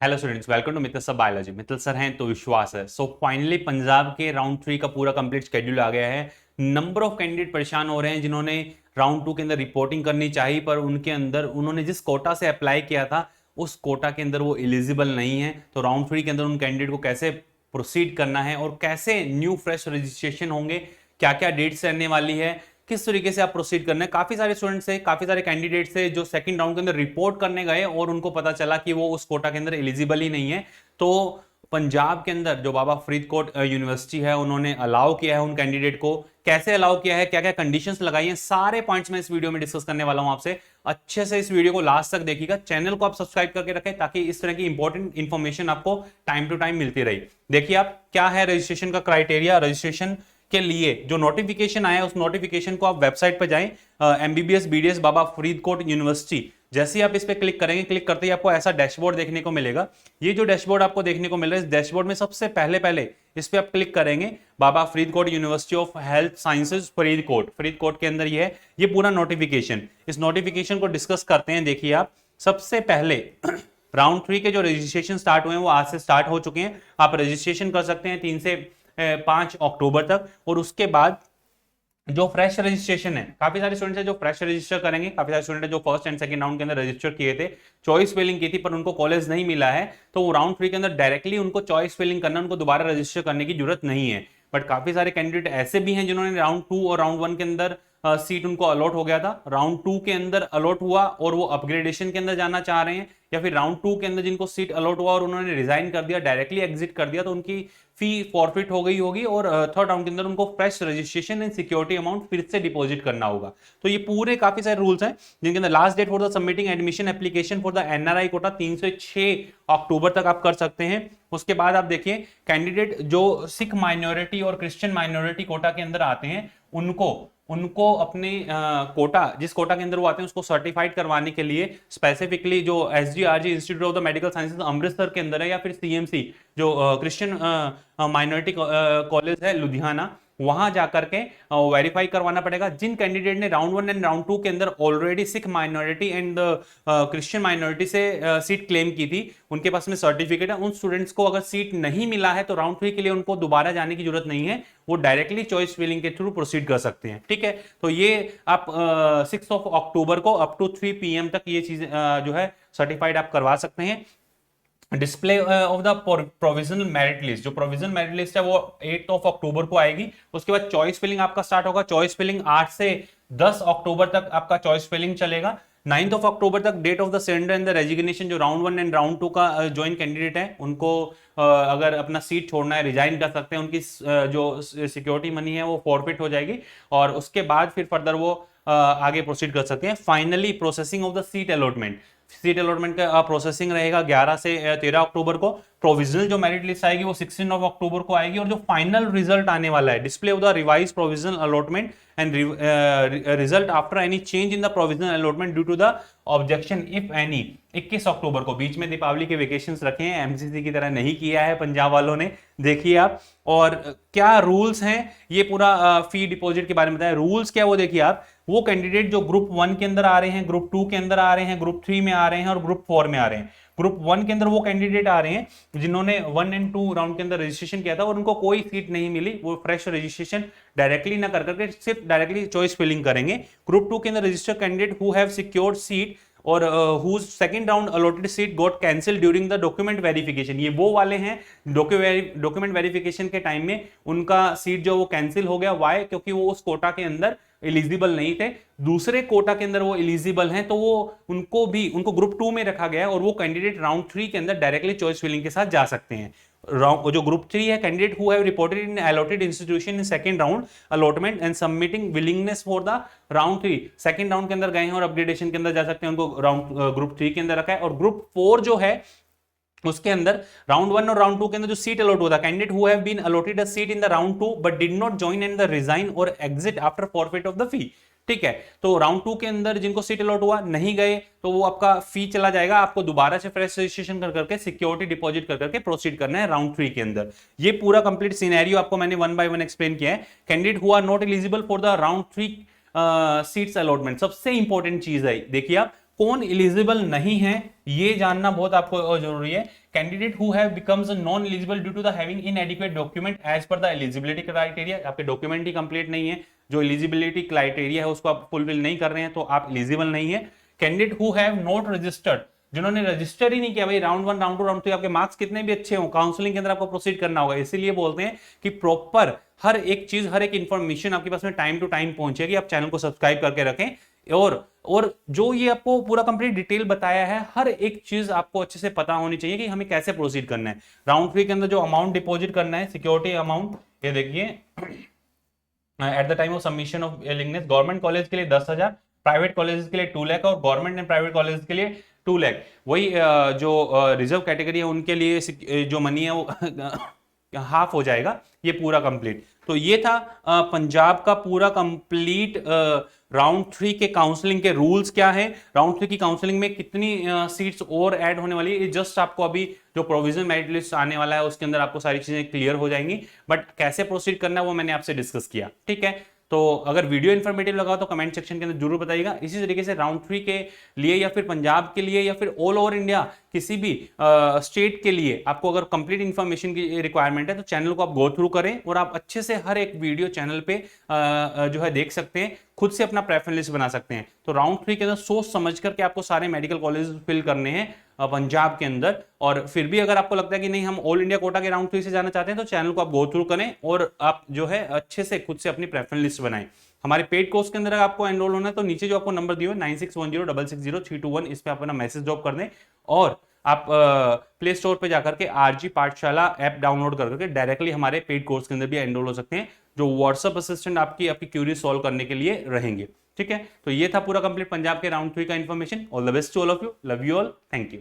Hello students, welcome to Mittal sir biology. Mittal sir हैं तो विश्वास है। सो फाइनली पंजाब के राउंड 3 का पूरा कंप्लीट शेड्यूल आ गया है। नंबर ऑफ कैंडिडेट परेशान हो रहे हैं जिन्होंने राउंड 2 के अंदर रिपोर्टिंग करनी चाहिए, पर उनके अंदर उन्होंने जिस कोटा से अप्लाई किया था उस कोटा के अंदर वो एलिजिबल नहीं है। तो राउंड 3 के अंदर उन कैंडिडेट को कैसे प्रोसीड करना है और कैसे न्यू फ्रेश रजिस्ट्रेशन होंगे, क्या क्या डेट्स रहने वाली है, किस तरीके से आप प्रोसीड करना है। काफी सारे स्टूडेंट्स है, काफी सारे कैंडिडेट्स है जो सेकंड राउंड के अंदर रिपोर्ट करने गए और उनको पता चला कि वो उस कोटा के अंदर एलिजिबल ही नहीं है। तो पंजाब के अंदर जो बाबा फरीदकोट यूनिवर्सिटी है उन्होंने अलाउ किया है उन कैंडिडेट को। कैसे अलाउ किया है, क्या क्या कंडीशंस लगाई हैं, सारे पॉइंट्स मैं इस वीडियो में डिस्कस करने वाला हूं आपसे। अच्छे से इस वीडियो को लास्ट तक देखिएगा। चैनल को आप सब्सक्राइब करके रखें ताकि इस तरह की इंपॉर्टेंट इंफॉर्मेशन आपको टाइम टू टाइम मिलती रही। देखिए आप क्या है रजिस्ट्रेशन का क्राइटेरिया। रजिस्ट्रेशन के लिए जो नोटिफिकेशन आया उस नोटिफिकेशन को आप वेबसाइट पर जाएं, एमबीबीएस बीडीएस बाबा फरीदकोट यूनिवर्सिटी। जैसे ही आप इस पे क्लिक करेंगे, क्लिक करते ही आपको ऐसा डैशबोर्ड देखने को मिलेगा। ये जो डैशबोर्ड आपको देखने को मिल रहा है, इस डैशबोर्ड में सबसे पहले इस पे आप क्लिक करेंगे, Baba Faridkot university of health sciences Faridkot, Faridkot के अंदर ये पूरा नोटिफिकेशन। इस नोटिफिकेशन को डिस्कस करते हैं। देखिए आप सबसे पहले राउंड 3 के जो रजिस्ट्रेशन स्टार्ट हुए हैं वो आज से स्टार्ट हो चुके हैं। आप रजिस्ट्रेशन कर सकते हैं 3 से 5 अक्टूबर तक। और उसके बाद जो फ्रेश रजिस्ट्रेशन है, काफी सारे स्टूडेंट्स हैं जो फ्रेश रजिस्टर करेंगे। काफी सारे स्टूडेंट हैं जो फर्स्ट एंड सेकंड राउंड के अंदर रजिस्टर किए थे, चॉइस फिलिंग की थी, पर उनको कॉलेज नहीं मिला है। तो वो राउंड 3 के अंदर डायरेक्टली उनको चॉइस फिलिंग करना, उनको दोबारा रजिस्टर करने की जरूरत नहीं है। बट काफी सारे कैंडिडेट ऐसे भी हैं जिन्होंने राउंड 2 और राउंड 1 के अंदर सीट उनको अलॉट हो गया था, राउंड 2 के अंदर अलॉट हुआ और वो अपग्रेडेशन के अंदर जाना चाह रहे हैं, या फिर राउंड 2 के अंदर जिनको सीट अलॉट हुआ और उन्होंने रिजाइन कर दिया, डायरेक्टली एग्जिट कर दिया, तो उनकी फी फॉरफिट हो गई होगी और थर्ड राउंड के अंदर उनको fresh registration and security amount फिर से डिपॉजिट करना होगा। तो ये पूरे काफी सारे रूल्स हैं जिनके अंदर last date for the submitting admission application for the NRI quota 3 से 6 अक्टूबर तक आप कर सकते हैं। उसके बाद आप देखिए कैंडिडेट जो सिख माइनॉरिटी और क्रिश्चियन माइनॉरिटी कोटा के अंदर आते हैं उनको अपने कोटा, जिस कोटा के अंदर वो आते हैं उसको सर्टिफाइड करवाने के लिए स्पेसिफिकली जो SGRG institute of the medical sciences Amritsar के अंदर है, या फिर सीएमसी जो क्रिश्चियन माइनॉरिटी कॉलेज है लुधियाना, वहां जाकर के वेरीफाई करवाना पड़ेगा। जिन कैंडिडेट ने राउंड 1 एंड राउंड 2 के अंदर already Sikh minority and Christian minority से सीट क्लेम की थी, उनके पास में सर्टिफिकेट है, उन स्टूडेंट्स को अगर सीट नहीं मिला है तो राउंड 3 के लिए उनको दोबारा जाने की जरूरत नहीं है, वो डायरेक्टली चॉइस फिलिंग के थ्रू प्रोसीड कर सकते हैं। ठीक है, तो ये आप 6 अक्टूबर को अप टू 3 PM तक ये चीज जो है सर्टिफाइड आप करवा सकते हैं। Display of the provisional merit list, जो प्रोविजनल मेरिट लिस्ट है वो 8 अक्टूबर को आएगी। उसके बाद चॉइस फिलिंग आपका स्टार्ट होगा। चॉइस फिलिंग 8 से 10 अक्टूबर तक आपका चॉइस फिलिंग चलेगा। 9 अक्टूबर तक date of the surrender and the resignation. जो राउंड 1 एंड राउंड 2 का ज्वाइन कैंडिडेट है उनको अगर अपना सीट छोड़ना है, रिजाइन कर सकते हैं, उनकी जो सिक्योरिटी मनी है वो फॉरफिट हो जाएगी और उसके बाद फिर फर्दर वो आगे प्रोसीड कर सकते हैं। Finally processing of the seat allotment, seat allotment का प्रोसेसिंग रहेगा 11 से 13 अक्टूबर को। प्रोविजनल जो मेरिट लिस्ट आएगी वो 16 अक्टूबर को आएगी और जो फाइनल रिजल्ट आने वाला है, display of the revise provisional allotment and result after any change in the provisional allotment due to the objection if any, 21 अक्टूबर को। बीच में दीपावली के वेकेशंस रखे हैं, एमसीसी की तरह नहीं किया है पंजाब वालों ने। देखिए आप, और क्या रूल्स हैं ये पूरा फी डिपॉजिट के बारे में बताया। रूल्स क्या वो देखिए आप, वो कैंडिडेट जो ग्रुप 1 के अंदर आ रहे हैं, ग्रुप 2 के अंदर आ रहे हैं, ग्रुप 3 में आ रहे हैं और ग्रुप 4 में आ रहे हैं। ग्रुप 1 के अंदर वो कैंडिडेट आ रहे हैं जिन्होंने 1 एंड 2 राउंड के अंदर रजिस्ट्रेशन किया था और उनको कोई सीट नहीं मिली, वो फ्रेश रजिस्ट्रेशन डायरेक्टली ना कर करके सिर्फ डायरेक्टली चॉइस फिलिंग करेंगे। ग्रुप 2 के अंदर registered candidate who have secured seat और whose second round allotted seat got cancelled during the document verification, ये वो वाले हैं डॉक्यूमेंट वेरिफिकेशन के टाइम में उनका सीट जो वो कैंसिल हो गया। वाई? क्योंकि वो उस कोटा के अंदर एलिजिबल नहीं थे, दूसरे कोटा के अंदर वो एलिजिबल हैं, तो वो उनको ग्रुप 2 में रखा गया और वो कैंडिडेट राउंड 3 के अंदर डायरेक्टली चॉइस फिलिंग के साथ जा सकते हैं। जो ग्रुप 3 है, candidate who have reported in allotted institution in second round allotment and submitting willingness for the round 3, second round के अंदर गए हैं और अपग्रेडेशन के अंदर जा सकते हैं, उनको राउंड ग्रुप 3 के अंदर रखा है। और ग्रुप 4 जो है उसके अंदर राउंड 1 और राउंड 2 के अंदर जो सीट अलॉट हुआ था, candidate who have been allotted a seat in the round 2 but did not join in the resign और exit after forfeit of the fee. ठीक है, तो राउंड 2 के अंदर जिनको सीट अलॉट हुआ नहीं गए तो वो आपका फी चला जाएगा, आपको दोबारा से फ्रेश रजिस्ट्रेशन कर करके सिक्योरिटी डिपॉजिट कर करके प्रोसीड करना है राउंड 3 के अंदर। ये पूरा कंप्लीट सिनेरियो आपको मैंने 1 बाय 1 एक्सप्लेन किया है। Candidate who are not eligible for the round 3 seats allotment, सबसे इंपॉर्टेंट चीज है देखिए आप, कौन एलिजिबल नहीं है ये जानना बहुत आपको जरूरी है। Candidate who have becomes non eligible due to the having inadequate document as per the eligibility criteria, आपके डॉक्यूमेंट ही कंप्लीट नहीं है, जो एलिजिबिलिटी क्राइटेरिया है उसको आप फुलफिल नहीं कर रहे हैं तो आप एलिजिबल नहीं है। Candidate who have not registered, जिन्होंने रजिस्टर ही नहीं किया, भाई राउंड 1 राउंड 2 राउंड 3 आपके मार्क्स कितने भी अच्छे हो, काउंसलिंग के अंदर आपको प्रोसीड करना होगा। इसीलिए बोलते हैं कि प्रॉपर हर एक चीज, हर एक इंफॉर्मेशन आपके पास में टाइम टू टाइम पहुंचेगी। आप चैनल को सब्सक्राइब करके रखें और जो ये आपको पूरा कंप्लीट डिटेल बताया है, हर एक चीज आपको अच्छे से पता होनी चाहिए कि हमें कैसे प्रोसीड करना है। राउंड 3 के अंदर जो अमाउंट डिपॉजिट करना है, सिक्योरिटी अमाउंट, ये देखिए at the time of submission of willingness, government college के लिए 10,000, प्राइवेट कॉलेज के लिए 2 लाख और गवर्नमेंट एंड प्राइवेट कॉलेज के लिए 2 लाख। वही जो रिजर्व कैटेगरी है उनके लिए जो मनी है वो हाफ हो जाएगा, ये पूरा कंप्लीट। तो ये था पंजाब का पूरा कंप्लीट राउंड 3 के काउंसलिंग के रूल्स क्या है, राउंड 3 की काउंसलिंग में कितनी सीट्स और ऐड होने वाली है, ये जस्ट आपको अभी जो प्रोविजन मेरिट लिस्ट आने वाला है उसके अंदर आपको सारी चीजें क्लियर हो जाएंगी। बट कैसे प्रोसीड करना है वो मैंने आपसे डिस्कस किया, ठीक है। तो अगर वीडियो इन्फॉर्मेटिव लगा तो कमेंट सेक्शन के अंदर जरूर बताइएगा। इसी तरीके से राउंड 3 के लिए या फिर पंजाब के लिए या फिर ऑल ओवर इंडिया किसी भी स्टेट के लिए आपको अगर कंप्लीट इन्फॉर्मेशन की रिक्वायरमेंट है तो चैनल को आप गो थ्रू करें और आप अच्छे से हर एक वीडियो चैनल पे जो है देख सकते हैं, खुद से अपना प्रेफरेंस लिस्ट बना सकते हैं। तो राउंड 3 के अंदर सोच समझ करके आपको सारे मेडिकल कॉलेज फिल करने हैं पंजाब के अंदर। और फिर भी अगर आपको लगता है कि नहीं हम ऑल इंडिया कोटा के राउंड 3 से जाना चाहते हैं तो चैनल को आप गो थ्रू करें और आप जो है अच्छे से खुद से अपनी प्रेफरेंस लिस्ट बनाएं। हमारे पेड कोर्स के अंदर आपको एनरोल होना है तो नीचे जो आपको नंबर दिया है 9610660321, इस पे आप अपना मैसेज ड्रॉप कर दें और आप प्ले स्टोर पे जाकर के आरजी पाठशाला ऐप डाउनलोड करके डायरेक्टली हमारे पेड कोर्स के अंदर भी एनरोल हो सकते हैं, जो व्हाट्सएप असिस्टेंट आपकी क्यूरी सॉल्व करने के लिए रहेंगे, ठीक है। तो ये था पूरा कंप्लीट पंजाब के राउंड 3 का information. All the best to all of you, love you all, thank you.